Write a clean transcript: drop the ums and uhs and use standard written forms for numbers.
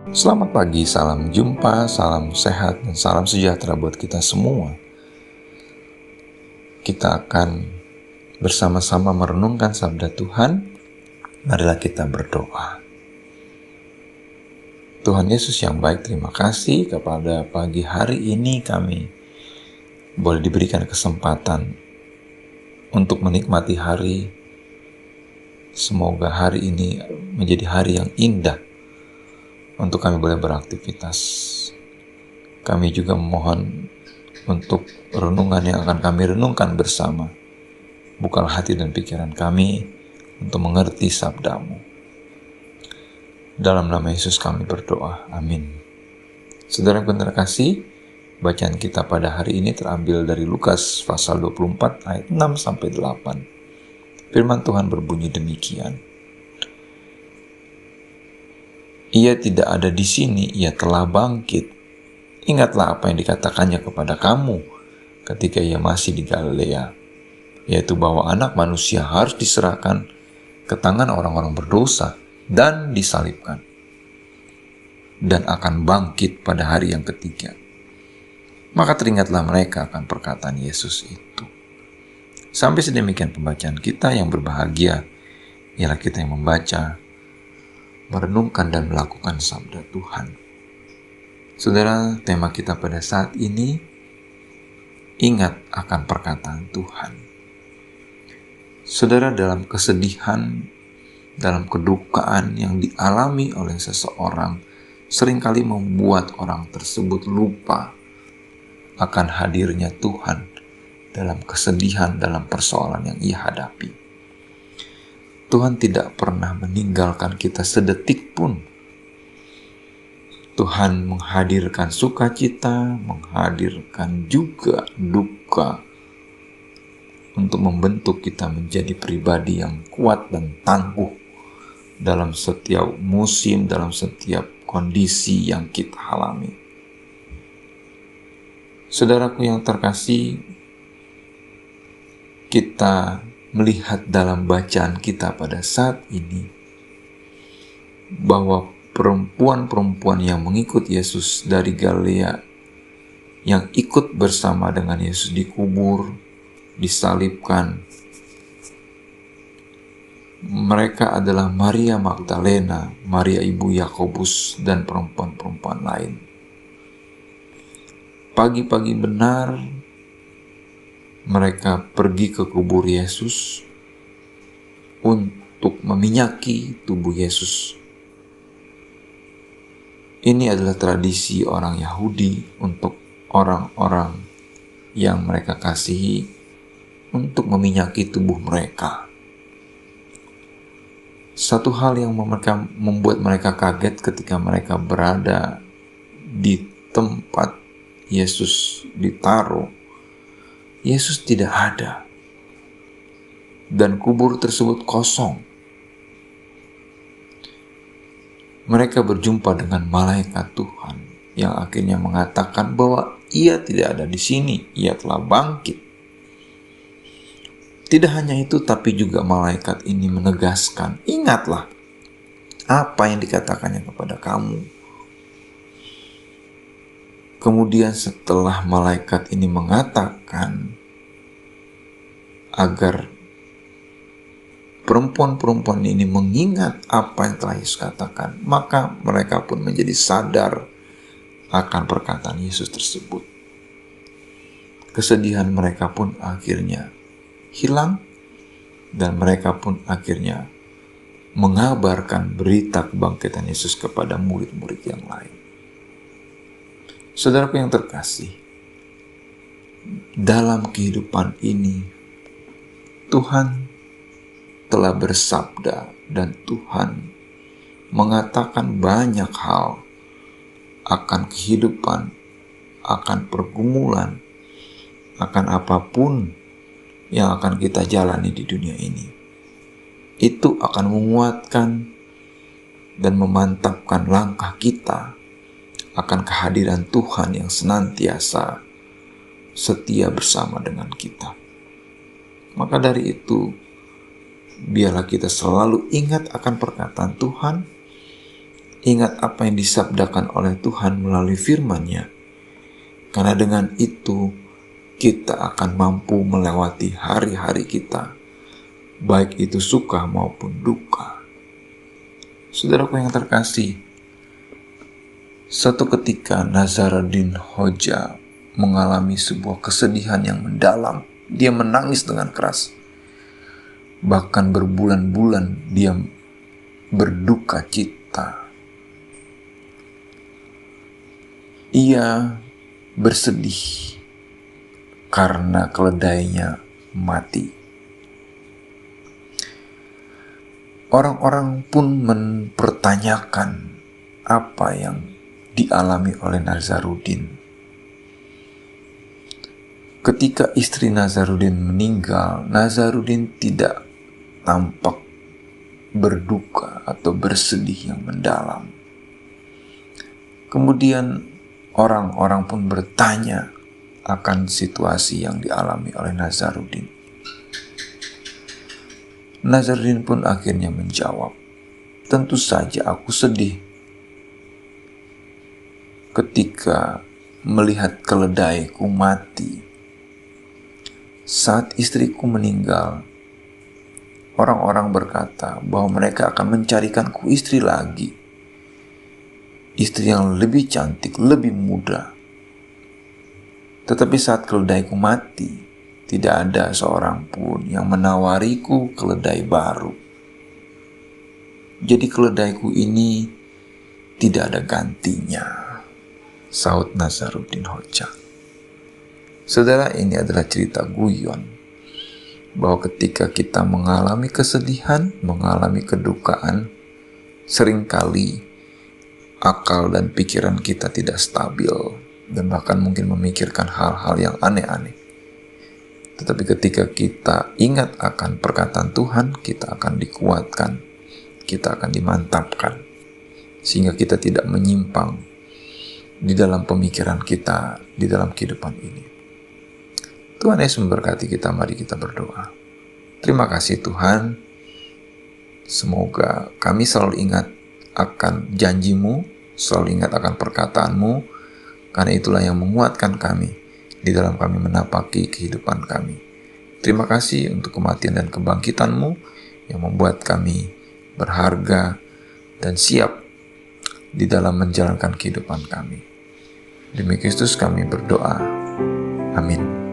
Selamat pagi, salam jumpa, salam sehat, dan salam sejahtera buat kita semua. Kita akan bersama-sama merenungkan sabda Tuhan. Marilah kita berdoa. Tuhan Yesus yang baik, terima kasih kepada pagi hari ini kami boleh diberikan kesempatan untuk menikmati hari. Semoga hari ini menjadi hari yang indah untuk kami boleh beraktivitas. Kami juga memohon untuk renungan yang akan kami renungkan bersama. Bukalah hati dan pikiran kami untuk mengerti sabda-Mu. Dalam nama Yesus kami berdoa. Amin. Saudara yang terkasih, bacaan kita pada hari ini terambil dari Lukas pasal 24 ayat 6-8. Firman Tuhan berbunyi demikian. Ia tidak ada di sini, ia telah bangkit. Ingatlah apa yang dikatakannya kepada kamu ketika ia masih di Galilea, yaitu bahwa anak manusia harus diserahkan ke tangan orang-orang berdosa dan disalibkan, dan akan bangkit pada hari yang ketiga. Maka teringatlah mereka akan perkataan Yesus itu. Sampai sedemikian pembacaan kita. Yang berbahagia ialah kita yang membaca, merenungkan dan melakukan sabda Tuhan. Saudara, tema kita pada saat ini, ingat akan perkataan Tuhan. Saudara, dalam kesedihan, dalam kedukaan yang dialami oleh seseorang, seringkali membuat orang tersebut lupa akan hadirnya Tuhan dalam kesedihan, dalam persoalan yang ia hadapi. Tuhan tidak pernah meninggalkan kita sedetik pun. Tuhan menghadirkan sukacita, menghadirkan juga duka untuk membentuk kita menjadi pribadi yang kuat dan tangguh dalam setiap musim, dalam setiap kondisi yang kita alami. Saudaraku yang terkasih, kita melihat dalam bacaan kita pada saat ini bahwa perempuan-perempuan yang mengikut Yesus dari Galilea, yang ikut bersama dengan Yesus dikubur, disalibkan, mereka adalah Maria Magdalena, Maria ibu Yakobus, dan perempuan-perempuan lain. Pagi-pagi benar mereka pergi ke kubur Yesus untuk meminyaki tubuh Yesus. Ini adalah tradisi orang Yahudi untuk orang-orang yang mereka kasihi untuk meminyaki tubuh mereka. Satu hal yang membuat mereka kaget ketika mereka berada di tempat Yesus ditaruh, Yesus tidak ada, dan kubur tersebut kosong. Mereka berjumpa dengan malaikat Tuhan yang akhirnya mengatakan bahwa ia tidak ada di sini, ia telah bangkit. Tidak hanya itu, tapi juga malaikat ini menegaskan, ingatlah apa yang dikatakannya kepada kamu. Kemudian setelah malaikat ini mengatakan agar perempuan-perempuan ini mengingat apa yang telah Yesus katakan, maka mereka pun menjadi sadar akan perkataan Yesus tersebut. Kesedihan mereka pun akhirnya hilang, dan mereka pun akhirnya mengabarkan berita kebangkitan Yesus kepada murid-murid yang lain. Saudaraku yang terkasih, dalam kehidupan ini Tuhan telah bersabda dan Tuhan mengatakan banyak hal akan kehidupan, akan pergumulan, akan apapun yang akan kita jalani di dunia ini. Itu akan menguatkan dan memantapkan langkah kita akan kehadiran Tuhan yang senantiasa setia bersama dengan kita. Maka dari itu, biarlah kita selalu ingat akan perkataan Tuhan, Ingat apa yang disabdakan oleh Tuhan melalui firman-Nya. Karena dengan itu kita akan mampu melewati hari-hari kita, baik itu suka maupun duka. Saudaraku yang terkasih, suatu ketika Nazaruddin Hoja mengalami sebuah kesedihan yang mendalam. Dia menangis dengan keras. Bahkan berbulan-bulan dia berduka cita. Ia bersedih karena keledainya mati. Orang-orang pun mempertanyakan apa yang dialami oleh Nazaruddin. Ketika istri Nazaruddin meninggal, Nazaruddin tidak tampak berduka atau bersedih yang mendalam. Kemudian orang-orang pun bertanya akan situasi yang dialami oleh Nazaruddin. Nazaruddin pun akhirnya menjawab, "Tentu saja aku sedih ketika melihat keledaiku mati. Saat istriku meninggal, orang-orang berkata bahwa mereka akan mencarikanku istri lagi. Istri yang lebih cantik, lebih muda. Tetapi saat keledaiku mati, tidak ada seorang pun yang menawariku keledai baru. Jadi keledaiku ini tidak ada gantinya," sahut Nazaruddin Hoja. Saudara, ini adalah cerita guyon bahwa ketika kita mengalami kesedihan, mengalami kedukaan, seringkali akal dan pikiran kita tidak stabil dan bahkan mungkin memikirkan hal-hal yang aneh-aneh. Tetapi ketika kita ingat akan perkataan Tuhan, kita akan dikuatkan, kita akan dimantapkan, sehingga kita tidak menyimpang di dalam pemikiran kita, di dalam kehidupan ini. Tuhan Yesus memberkati kita, mari kita berdoa. Terima kasih Tuhan, semoga kami selalu ingat akan janji-Mu, selalu ingat akan perkataan-Mu, karena itulah yang menguatkan kami di dalam kami menapaki kehidupan kami. Terima kasih untuk kematian dan kebangkitan-Mu yang membuat kami berharga dan siap di dalam menjalankan kehidupan kami. Demi Kristus kami berdoa. Amin.